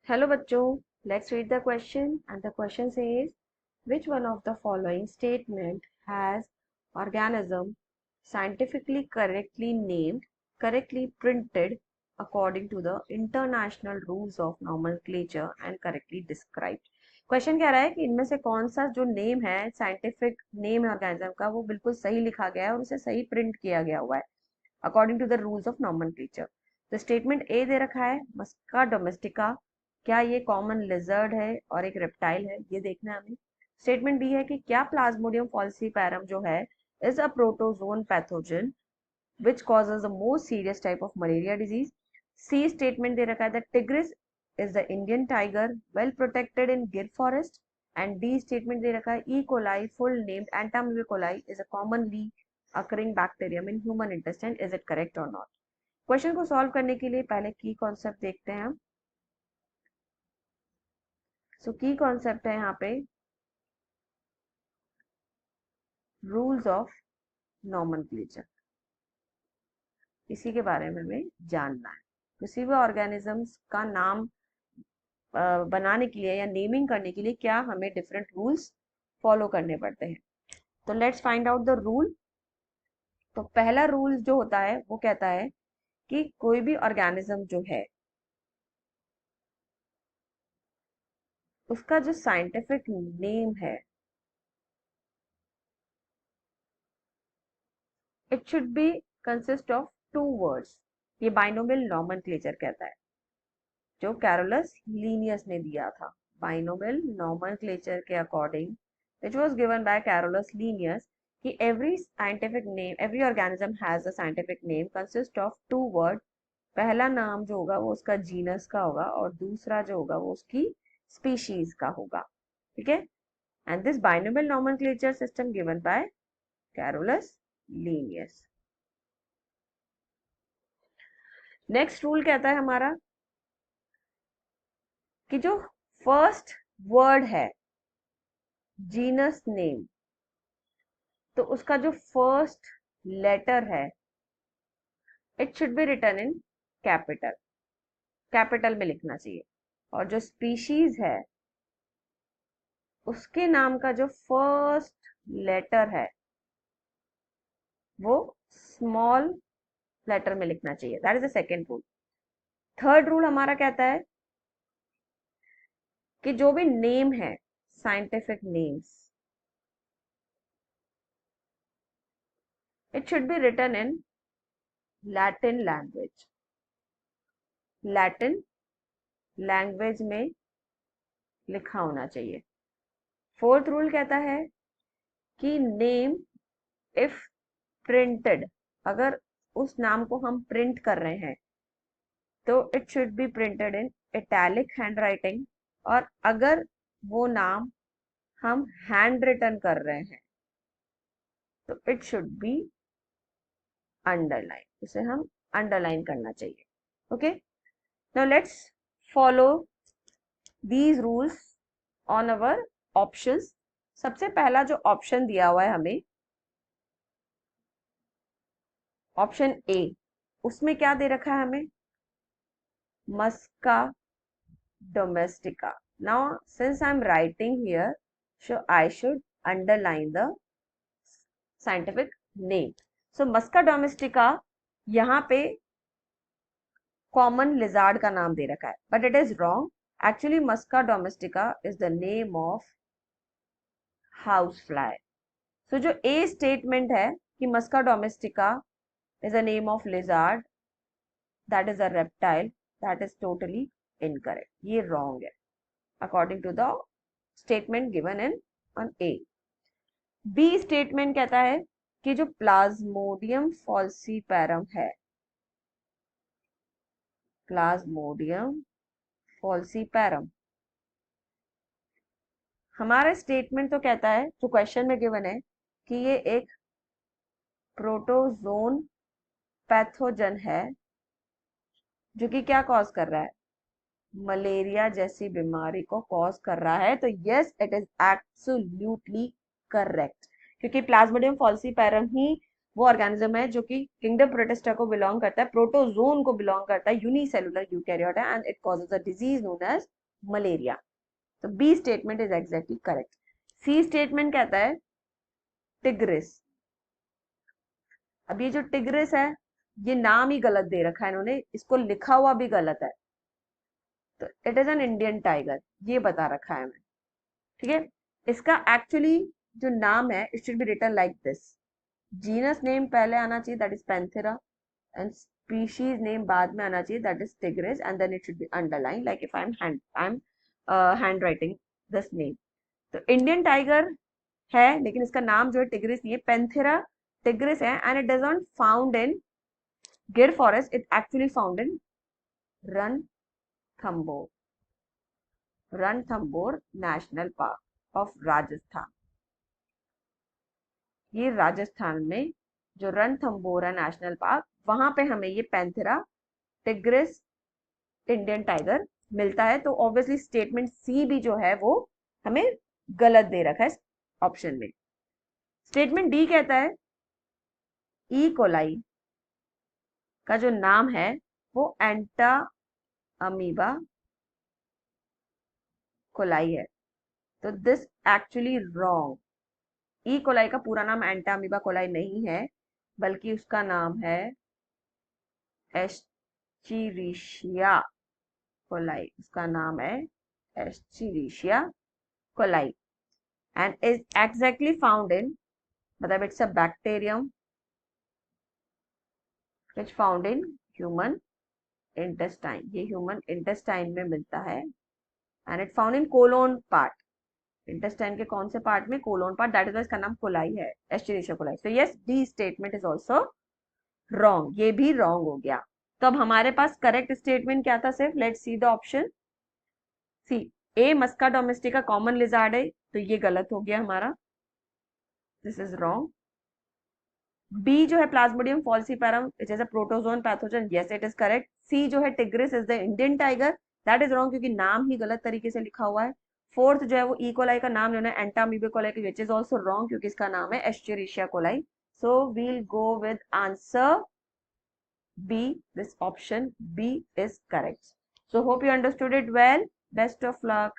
Hello bachcho, let's read the question and the question says which one of the following statement has organism scientifically correctly named, correctly printed according to the international rules of nomenclature and correctly described. Question कह रहा है कि इनमें से कौन सा जो name है साइंटिफिक नेम है ऑर्गेनिज्म का वो बिल्कुल सही लिखा गया है और उसे सही प्रिंट किया गया हुआ है according to the rules of nomenclature. तो स्टेटमेंट ए दे रखा है मस्का डोमेस्टिका, क्या ये कॉमन लिजर्ड है और एक रेप्टाइल है, ये देखना है हमें। स्टेटमेंट बी है कि क्या प्लाज्मोडियम फॉल्सीपैरम जो है is a protozoan pathogen which causes the most serious type of malaria disease. C statement दे रखा है the tigris is the Indian tiger well protected in Gir forest. And D statement दे रखा है E coli full named entamoeba coli is a commonly occurring bacterium in human intestine. Is it correct or not? Question को solve करने के लिए पहले की concept देखते हैं हम। सो की कॉन्सेप्ट है यहाँ पे रूल्स ऑफ नॉमेनक्लेचर, इसी के बारे में हमें जानना है। किसी भी ऑर्गेनिजम्स का नाम बनाने के लिए या नेमिंग करने के लिए क्या हमें डिफरेंट रूल्स फॉलो करने पड़ते हैं। तो let's find out the rule. तो पहला रूल जो होता है वो कहता है कि कोई भी ऑर्गेनिज्म जो है उसका जो साइंटिफिक नेम है it should be consist of two words. ये बाइनोमियल नॉमेनक्लेचर कहता है जो कैरोलस लीनियस ने दिया था। बाइनोमियल नॉमेनक्लेचर के according which was given by Carolus Linnaeus कि every scientific name, every organism has a scientific name consist of two word. पहला नाम जो होगा वो उसका जीनस का होगा और दूसरा जो होगा वो उसकी स्पीशीज का होगा। ठीक है, and this binomial nomenclature system given by Carolus Linnaeus. Next rule कहता है हमारा कि जो फर्स्ट वर्ड है जीनस नेम, तो उसका जो फर्स्ट लेटर है it should be written in capital, capital में लिखना चाहिए। और जो स्पीशीज है उसके नाम का जो फर्स्ट लेटर है वो स्मॉल लेटर में लिखना चाहिए। That is the second rule. Third rule हमारा कहता है कि जो भी नेम है scientific names it should be written in Latin language, Latin language में लिखा होना चाहिए। फोर्थ रूल कहता है कि नेम इफ प्रिंटेड, अगर उस नाम को हम प्रिंट कर रहे हैं तो it should be printed in italic handwriting, और अगर वो नाम हम हैंड रिटन कर रहे हैं तो इट शुड बी अंडरलाइन, उसे हम अंडरलाइन करना चाहिए। Okay, now let's follow these rules on our options. सबसे पहला जो ऑप्शन दिया हुआ है हमें, ऑप्शन ए, उसमें क्या दे रखा है हमें, musca domestica. Now since I am writing here so I should underline the scientific name. So musca domestica यहाँ पे कॉमन लिजार्ड का नाम दे रखा है but it is wrong. Actually musca domestica is the name of house fly. So जो A statement है कि musca domestica is a name of lizard, that is a reptile, that is totally incorrect. ये wrong है according to the statement given in on A. B statement कहता है कि जो Plasmodium फॉल्सीपैरम है, प्लाज्मोडियम फॉल्सीपैरम, हमारा स्टेटमेंट तो कहता है जो क्वेश्चन में गिवन है कि ये एक प्रोटोजोन पैथोजन है जो कि क्या कॉज कर रहा है, मलेरिया जैसी बीमारी को कॉज कर रहा है। तो yes, it is absolutely correct, क्योंकि प्लाज्मोडियम फॉल्सीपैरम ही वो ऑर्गेनिज्म है जो कि किंगडम प्रोटिस्टा को बिलोंग करता है, प्रोटोजोन को बिलोंग करता है, यूनिसेलुलर यूकैरियोट है and it causes a disease known as malaria. तो B statement is exactly correct. C statement कहता है टिग्रिस। अब ये जो टिग्रिस है, ये नाम ही गलत दे रखा है इन्होंने, इसको लिखा हुआ भी गलत है। तो it is an Indian tiger, ये बता रखा है हमें, ठीक है। इसका एक्चुअली जो नाम है it should be written like this, genus name पहले आना चाहिए that is panthera and species name बाद में आना चाहिए that is tigris and then it should be underline like if I am hand writing this name. तो Indian tiger है लेकिन इसका नाम जो है टिग्रिस नहीं है, पैंथेरा टिग्रिस है and it does not found in Gir forest, it actually found in Ranthambore, Ranthambore national park of Rajasthan. ये राजस्थान में जो रणथंबोर है नेशनल पार्क, वहां पे हमें ये पैंथेरा टिग्रिस इंडियन टाइगर मिलता है। तो ऑब्वियसली स्टेटमेंट सी भी जो है वो हमें गलत दे रखा है ऑप्शन में। स्टेटमेंट डी कहता है ई कोलाई का जो नाम है वो एंटा अमीबा कोलाई है। तो this actually wrong. E coli का पूरा नाम एंटा अमीबा कोलाई नहीं है, बल्कि उसका नाम है एस्चीरिशिया कोलाई। उसका नाम है escherichia coli and is exactly found in, मतलब it's a bacterium which found in human intestine. ये ह्यूमन इंटेस्टाइन में मिलता है and it found in colon part. Intestine के कौन से पार्ट में? कोलोन पार्ट, दैट इज इसका नाम कोलाई है, एस्चेरिशिया कोलाई। तो yes, D statement is also wrong, ये भी रॉन्ग हो गया। तो अब हमारे पास करेक्ट स्टेटमेंट क्या था? सिर्फ let's see the option C. A Musca domestica common lizard है, तो ये गलत हो गया हमारा, दिस इज रॉन्ग। बी जो है plasmodium falciparum it is a protozoan pathogen, yes it is correct. C जो है tigris is the Indian tiger, that is wrong क्योंकि नाम ही गलत तरीके से लिखा हुआ है। फोर्थ जो है वो इकोलाई का नाम जो है entamoeba coli, which is also wrong क्योंकि इसका नाम है escherichia coli. So we'll go with answer B, this option B is correct. So hope you understood it well. Best of luck.